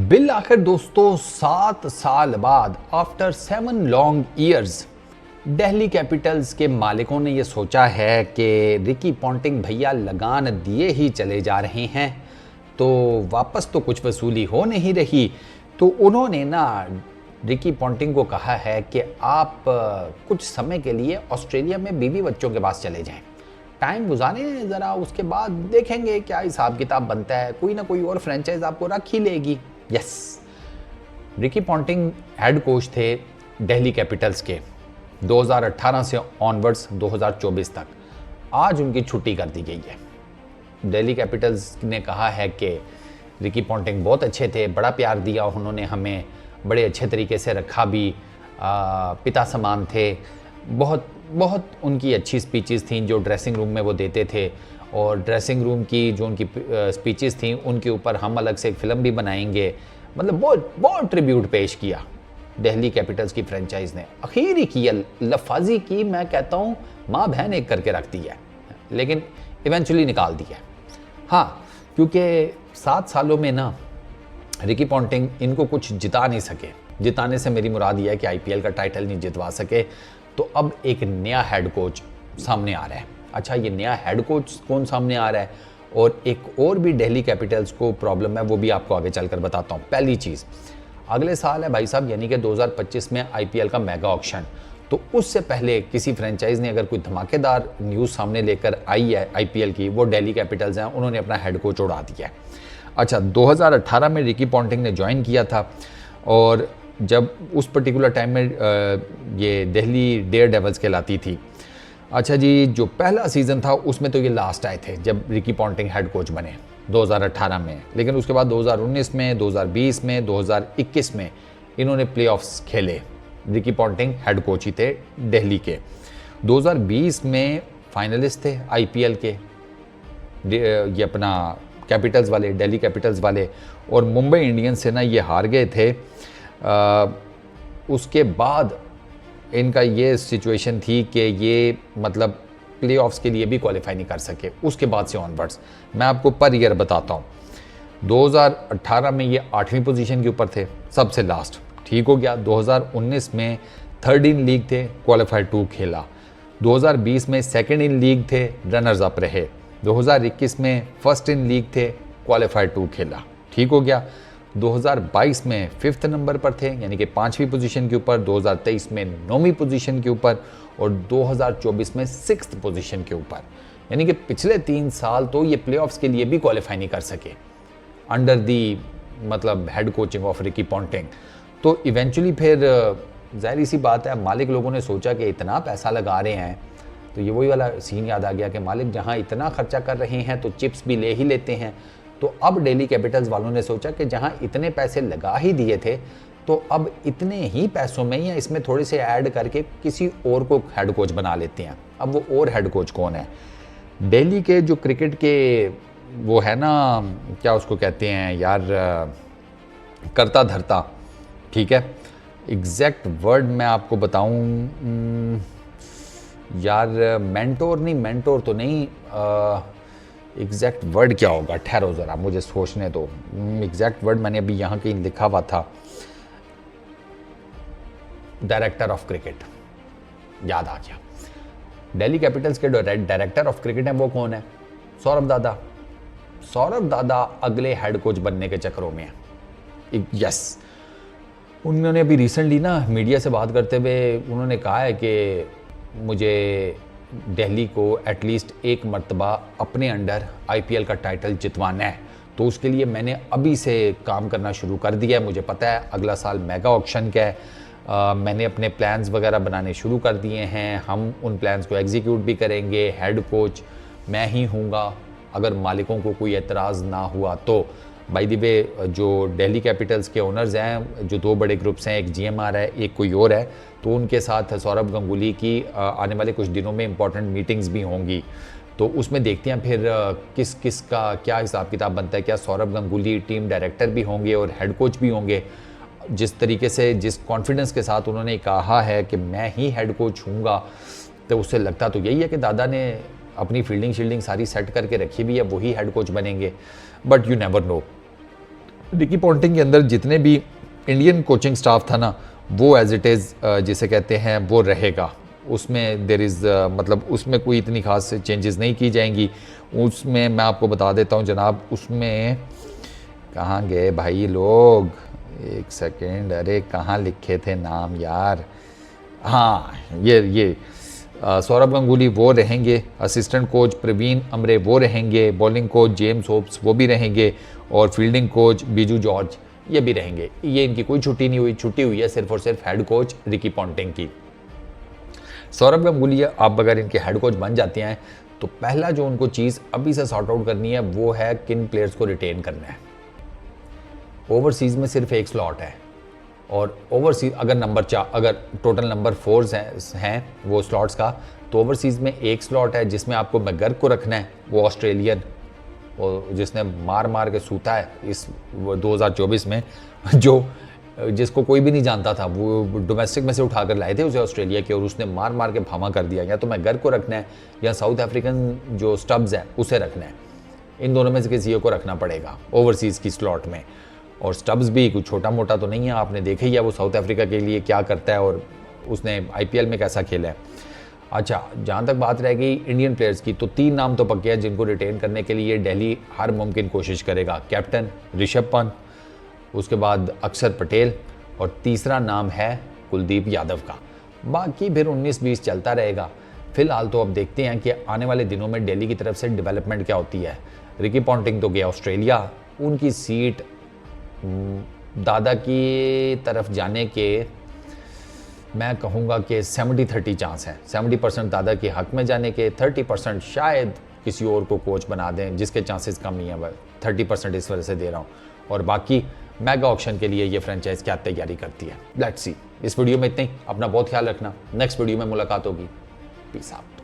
Bill आखिर दोस्तों 7 साल बाद after 7 long years Delhi Capitals के मालिकों ने यह सोचा है कि रिकी पॉन्टिंग भैया लगान दिए ही चले जा रहे हैं, तो वापस तो कुछ वसूली हो नहीं रही। तो उन्होंने ना रिकी पॉन्टिंग को कहा है कि आप कुछ समय के लिए ऑस्ट्रेलिया में बीवी बच्चों के पास चले जाएं, टाइम गुजारें ज़रा, उसके बाद देखेंगे क्या हिसाब किताब बनता है, कोई ना कोई और फ्रेंचाइज आपको रख ही लेगी। Yes, Ricky Ponting head coach थे दिल्ली कैपिटल्स के 2018 से ऑनवर्ड्स 2024 तक। आज उनकी छुट्टी कर दी गई है। दिल्ली कैपिटल्स ने कहा है कि रिकी पॉन्टिंग बहुत अच्छे थे, बड़ा प्यार दिया उन्होंने हमें, बड़े अच्छे तरीके से रखा भी, पिता समान थे, बहुत बहुत उनकी अच्छी स्पीचेस थी जो ड्रेसिंग रूम में वो देते थे, और ड्रेसिंग रूम की जो उनकी स्पीचेस थी उनके ऊपर हम अलग से एक फ़िल्म भी बनाएंगे। मतलब बहुत बहुत ट्रिब्यूट पेश किया दिल्ली कैपिटल्स की फ्रेंचाइज ने। आखिर ही किया, लफाजी की, मैं कहता हूँ माँ बहन एक करके रखती है, लेकिन इवेंचुअली निकाल दिया। हाँ, क्योंकि 7 सालों में ना रिकी पॉन्टिंग इनको कुछ जिता नहीं सके। जिताने से मेरी मुराद यह है कि आईपीएल का टाइटल नहीं जितवा सके। तो अब एक नया हेड कोच सामने आ रहा है। अच्छा, ये नया हेड कोच कौन सामने आ रहा है, और एक और भी दिल्ली कैपिटल्स को प्रॉब्लम है, वो भी आपको आगे चलकर बताता हूँ। पहली चीज़, अगले साल है भाई साहब, यानी कि 2025 में आईपीएल का मेगा ऑक्शन। तो उससे पहले किसी फ्रेंचाइज ने अगर कोई धमाकेदार न्यूज़ सामने लेकर आई है आईपीएल की, वो दिल्ली कैपिटल्स हैं, उन्होंने अपना हेड कोच उड़ा दिया है। अच्छा, 2018 में रिकी पॉन्टिंग ने ज्वाइन किया था, और जब उस पर्टिकुलर टाइम में ये दिल्ली डेयर डेवल्स कहलाती थी। अच्छा जी, जो पहला सीज़न था उसमें तो ये लास्ट आए थे जब रिकी पॉन्टिंग हेड कोच बने 2018 में, लेकिन उसके बाद 2019 में, 2020 में, 2021 में इन्होंने प्लेऑफ्स खेले। रिकी पॉन्टिंग हेड कोच ही थे दिल्ली के। 2020 में फाइनलिस्ट थे आईपीएल के, ये अपना कैपिटल्स वाले, दिल्ली कैपिटल्स वाले, और मुंबई इंडियंस से ना ये हार गए थे। उसके बाद इनका ये सिचुएशन थी कि ये मतलब प्लेऑफ्स के लिए भी क्वालिफाई नहीं कर सके। उसके बाद से ऑनवर्ड्स मैं आपको पर ईयर बताता हूँ। 2018 में ये 8वीं पोजीशन के ऊपर थे, सबसे लास्ट, ठीक हो गया। 2019 में थर्ड इन लीग थे, क्वालिफाई 2 खेला। 2020 में सेकंड इन लीग थे, रनर्स अप रहे। 2021 में फर्स्ट इन लीग थे, क्वालिफाई 2 खेला, ठीक हो गया। 2022 में 5th नंबर पर थे, यानी कि 5वीं पोजीशन के ऊपर। 2023 में 9वीं पोजीशन के ऊपर, और 2024 में 6th पोजीशन के ऊपर। यानी कि पिछले 3 साल तो ये प्लेऑफ्स के लिए भी क्वालिफाई नहीं कर सके अंडर दी मतलब head coaching of Ricky Ponting. तो इवेंचुअली फिर जाहिर सी बात है, मालिक लोगों ने सोचा कि इतना पैसा लगा रहे हैं, तो ये वही वाला सीन याद आ गया कि मालिक जहाँ इतना खर्चा कर रहे हैं तो चिप्स भी ले ही लेते हैं। तो अब दिल्ली कैपिटल्स वालों ने सोचा कि जहां इतने पैसे लगा ही दिए थे, तो अब इतने ही पैसों में या इसमें थोड़े से ऐड करके किसी और को हेड कोच बना लेते हैं। अब वो और हेड कोच कौन है? दिल्ली के जो क्रिकेट के वो है ना, क्या उसको कहते हैं यार, करता धरता, ठीक है, एग्जैक्ट वर्ड मैं आपको बताऊं यार, मेंटोर नहीं, मेंटोर तो नहीं, एग्जैक्ट वर्ड क्या होगा, ठहरो ज़रा मुझे सोचने दो। एग्जैक्ट वर्ड मैंने अभी यहाँ कहीं लिखा हुआ था, डायरेक्टर ऑफ क्रिकेट, याद आ गया। दिल्ली कैपिटल्स के डायरेक्टर ऑफ क्रिकेट हैं, वो कौन है? सौरभ दादा। सौरभ दादा अगले हेड कोच बनने के चक्करों में है। यस, उन्होंने अभी रिसेंटली ना मीडिया से बात करते हुए उन्होंने कहा है कि मुझे दिल्ली को एटलीस्ट एक मर्तबा अपने अंडर आईपीएल का टाइटल जितवाना है, तो उसके लिए मैंने अभी से काम करना शुरू कर दिया है। मुझे पता है अगला साल मेगा ऑक्शन का है, मैंने अपने प्लान्स वगैरह बनाने शुरू कर दिए हैं। हम उन प्लान्स को एग्जीक्यूट भी करेंगे। हेड कोच मैं ही हूँगा, अगर मालिकों को कोई एतराज़ ना हुआ तो। बाय द वे, जो दिल्ली कैपिटल्स के ओनर्स हैं, जो 2 बड़े ग्रुप्स हैं, एक जीएमआर है, एक कोई और है, तो उनके साथ सौरभ गंगुली की आने वाले कुछ दिनों में इंपॉर्टेंट मीटिंग्स भी होंगी। तो उसमें देखते हैं फिर किस किस का क्या हिसाब किताब बनता है। क्या सौरभ गंगुली टीम डायरेक्टर भी होंगे और हेड कोच भी होंगे? जिस तरीके से, जिस कॉन्फिडेंस के साथ उन्होंने कहा है कि मैं ही हेड कोच हूँगा, तो उससे लगता तो यही है कि दादा ने अपनी फील्डिंग सारी सेट करके रखी भी है, वही हेड कोच बनेंगे। But you never know. Ricky Ponting के अंदर जितने भी इंडियन कोचिंग स्टाफ था ना, वो एज इट इज़ जिसे कहते हैं वो रहेगा। उसमें देर इज़ मतलब उसमें कोई इतनी खास चेंजेस नहीं की जाएंगी। उसमें मैं आपको बता देता हूँ जनाब, उसमें कहाँ गए भाई लोग, एक सेकेंड, अरे कहाँ लिखे थे नाम यार। हाँ, ये सौरभ गंगुली वो रहेंगे, असिस्टेंट कोच प्रवीण अमरे वो रहेंगे, बॉलिंग कोच जेम्स होप्स वो भी रहेंगे, और फील्डिंग कोच बीजू जॉर्ज ये भी रहेंगे। ये इनकी कोई छुट्टी नहीं हुई, छुट्टी हुई है सिर्फ और सिर्फ हेड कोच रिकी पॉन्टिंग की। सौरभ गंगुली आप अगर इनके हेड कोच बन जाते हैं तो पहला जो उनको चीज़ अभी से सॉर्ट आउट करनी है वो है किन प्लेयर्स को रिटेन करना है। ओवरसीज़ में सिर्फ एक स्लॉट है, और ओवरसीज अगर टोटल नंबर 4 हैं वो स्लॉट्स का, तो ओवरसीज़ में एक स्लॉट है जिसमें आपको मैकगर्क को रखना है, वो ऑस्ट्रेलियन, और जिसने मार मार के सूता है इस 2024 में, जिसको कोई भी नहीं जानता था, वो डोमेस्टिक में से उठा कर लाए थे उसे ऑस्ट्रेलिया के, और उसने मार मार के भामा कर दिया। या तो मैकगर्क को रखना है या साउथ अफ्रीकन जो स्टब्स है उसे रखना है। इन दोनों में से किसी को रखना पड़ेगा ओवरसीज़ की स्लॉट में। और स्टब्स भी कुछ छोटा मोटा तो नहीं है, आपने देखा ही है वो साउथ अफ्रीका के लिए क्या करता है और उसने आईपीएल में कैसा खेला है। अच्छा, जहाँ तक बात रह गई इंडियन प्लेयर्स की, तो 3 नाम तो पक्के हैं जिनको रिटेन करने के लिए दिल्ली हर मुमकिन कोशिश करेगा। कैप्टन ऋषभ पंत, उसके बाद अक्षर पटेल, और तीसरा नाम है कुलदीप यादव का। बाकी फिर 19-20 चलता रहेगा। फिलहाल तो अब देखते हैं कि आने वाले दिनों में दिल्ली की तरफ से डेवलपमेंट क्या होती है। रिकी पॉन्टिंग तो गया ऑस्ट्रेलिया, उनकी सीट दादा की तरफ जाने के मैं कहूँगा कि 70-30 चांस है। 70% दादा के हक में जाने के, 30% शायद किसी और को कोच बना दें, जिसके चांसेस कम ही हैं। 30% इस वजह से दे रहा हूँ, और बाकी मेगा ऑक्शन के लिए ये फ्रेंचाइज क्या तैयारी करती है, लेट्स सी। इस वीडियो में इतना ही। अपना बहुत ख्याल रखना, नेक्स्ट वीडियो में मुलाकात होगी। Peace out.